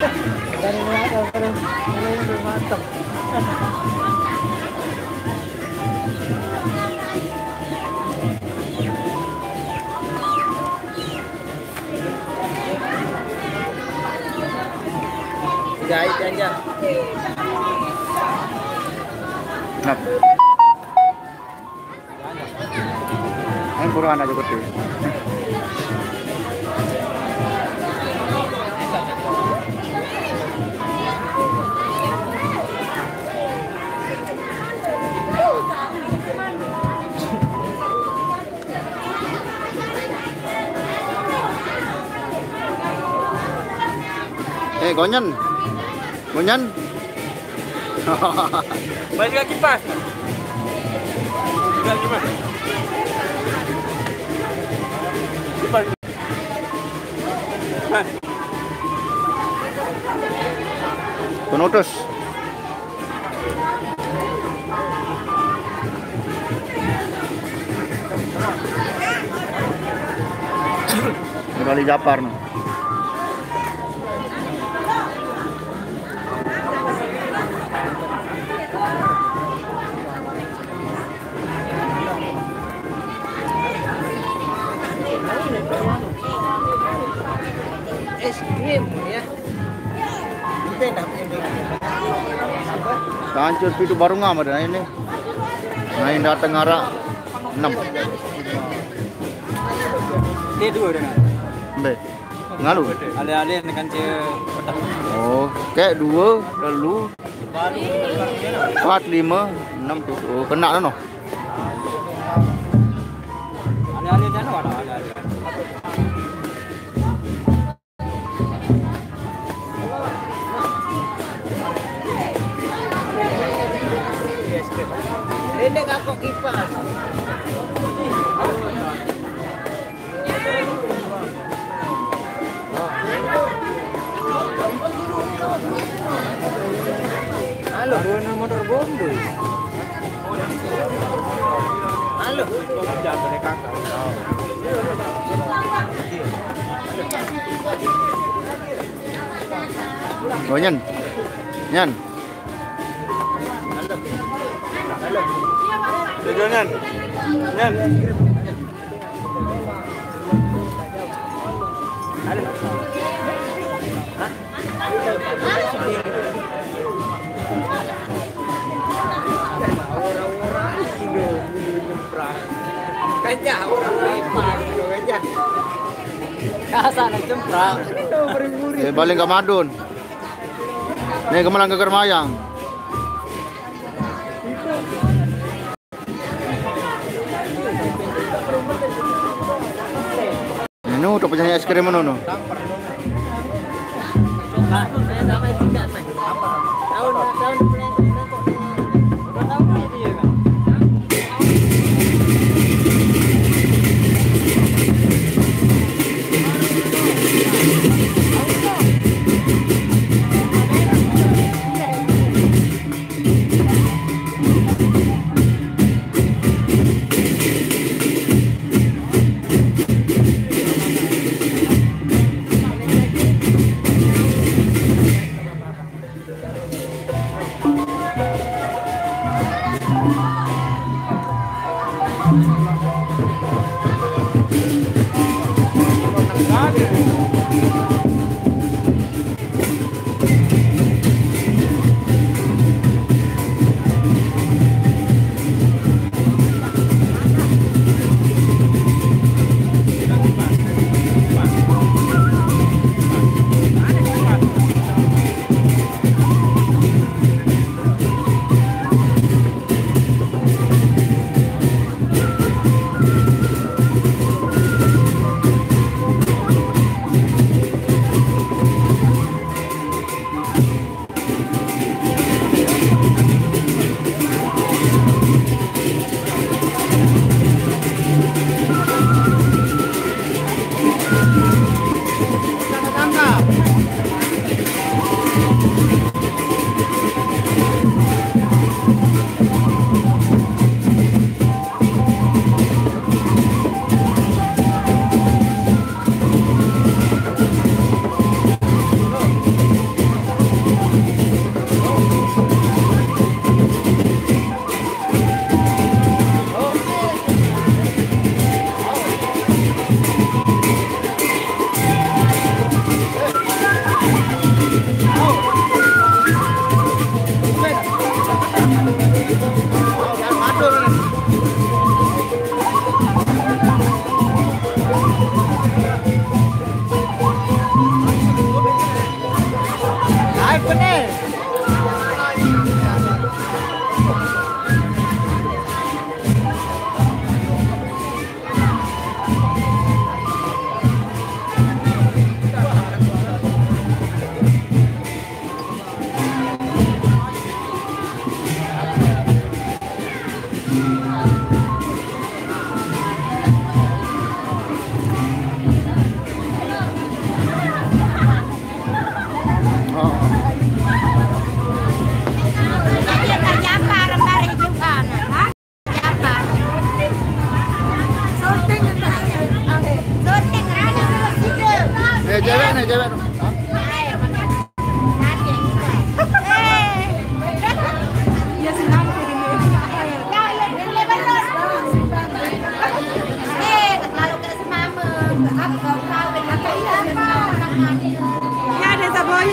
Dari mana kalau ini belum matang. Jahit aja. Nap. Ang buruan aja gede. Gonyan. Gonyan. Balik ke kipas. Udah gimana? Kipas. Penutus. Kembali Japar nih. Es krim ya. Hancur pintu baru nggak ada ini. Main datang arah 6. Dia dua dengan. Be. Ngalu. Ale-ale dengan petang. Oh, kayak 2 lalu 4 5 6 7. Oh, kena no. Ale-ale jangan ada ale-ale. Ini kakak kipas. Halo, dua motor bombe. Halo. Jangan dari kakak. Oh, Nyan. Nyan. Halo. Nyan. Nyan. Halo. Hah? Orang-orang kilo nyebrang. Kayaknya orang-orang itu kayaknya. Kasa nak jemprang. Balik ke Madun. Nih kemalang ke Kermayang. Ini udah punya es krim mana?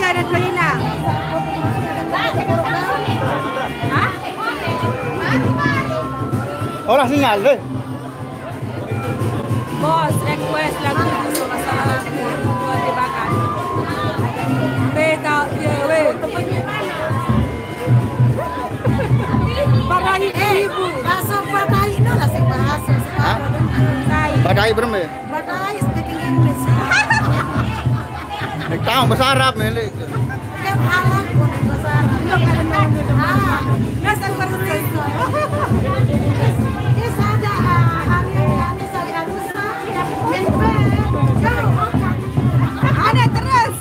ada Karina. Hah? Orang sinyal deh. Bos, request lagu dulu masalah lagu buat dibakar. Beta dia we. Bagai ibu. Bahasa Badai no lah sing bahasa. Hah? Badai berem ya? Badai speaking English. Tahu bahasa Arab nih. Kan Arab pun bahasa Arab. Ah, Nasa perutay ko. ini ada hari saya lusa. Ada terus.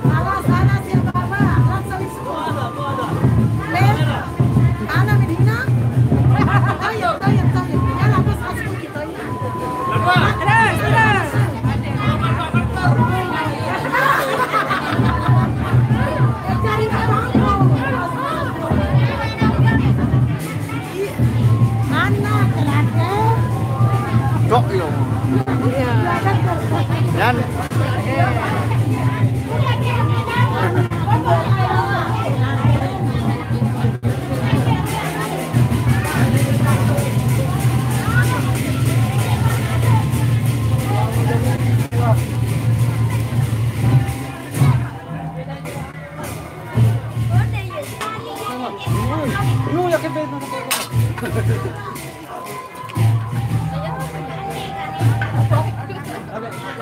Kalau sana siapa apa? Langsung sekolah. Ana Medina. Tayo. Yana pas asku kita. Terus, terus. Cari apa? Mana kelate? Cok yo. Yan.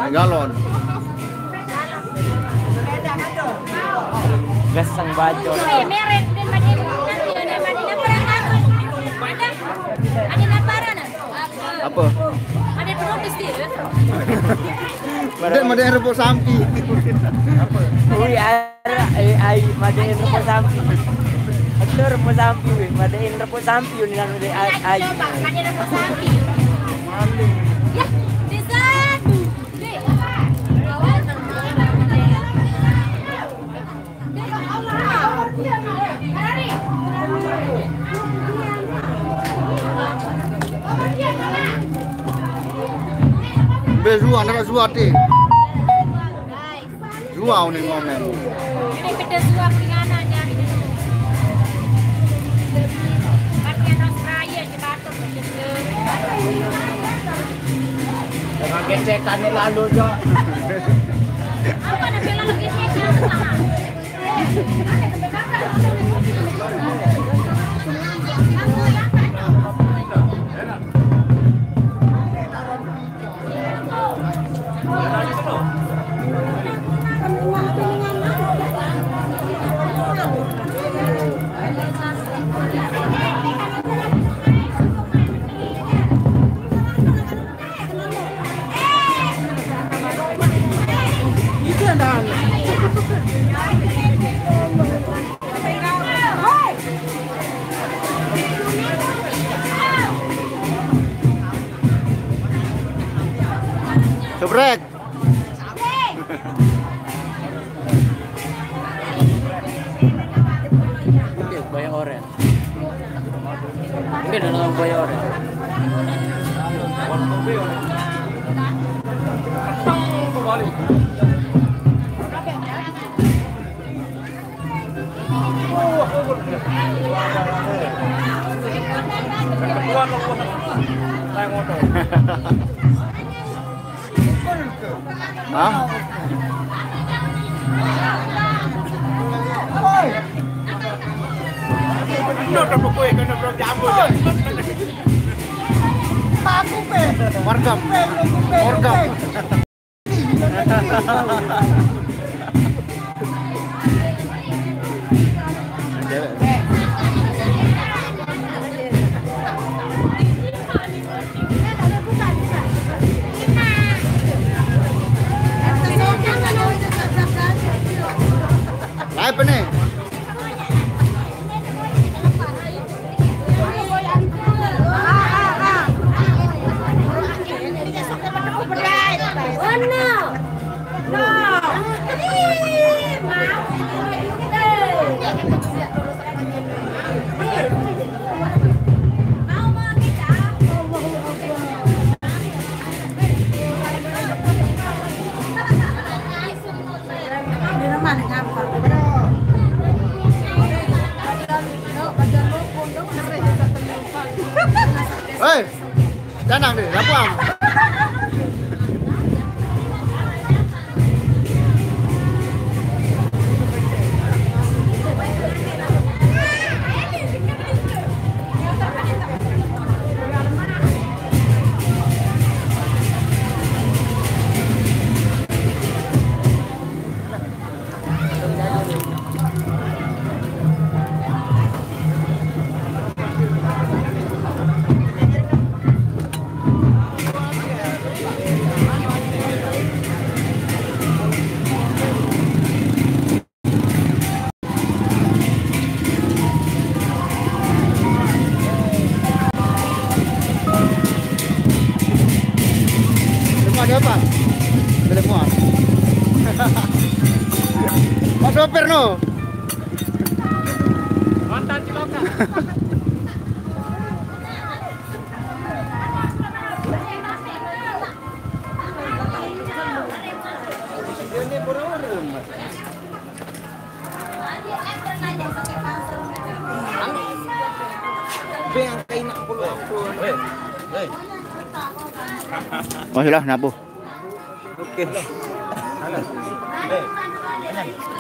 Galon. Gasang baju. Meret din Madina parang ako. Ada na para na. Apa? Ada protes dia. Made rebut sampi. Uy, ay madain na po sampi. Atur po sampi, madain na po sampi yun lang ay. Coba kanina po sa akin. Ya, desan. Bezua nak zua ti. Zua ni momen. Ini beda suap ringanan jadi. Bagian Australia cebatuk begitu. Dengan gesekan ni lalu jo. Apa nak bilang lagi sih sama? Sebrek. Mungkin bayar orang. Mungkin ada orang bayar orang. Hah? Morgam. Apa nih? Di mana ngapa? Hei, tenang deh, lapang. Ada apa? Boleh muat. Pak sopir no. Mantan Ciloka. Ini burung. Beng kain nak pulang pun. Hei. Oh, sudah nabuh. Okey. Halo. Hei.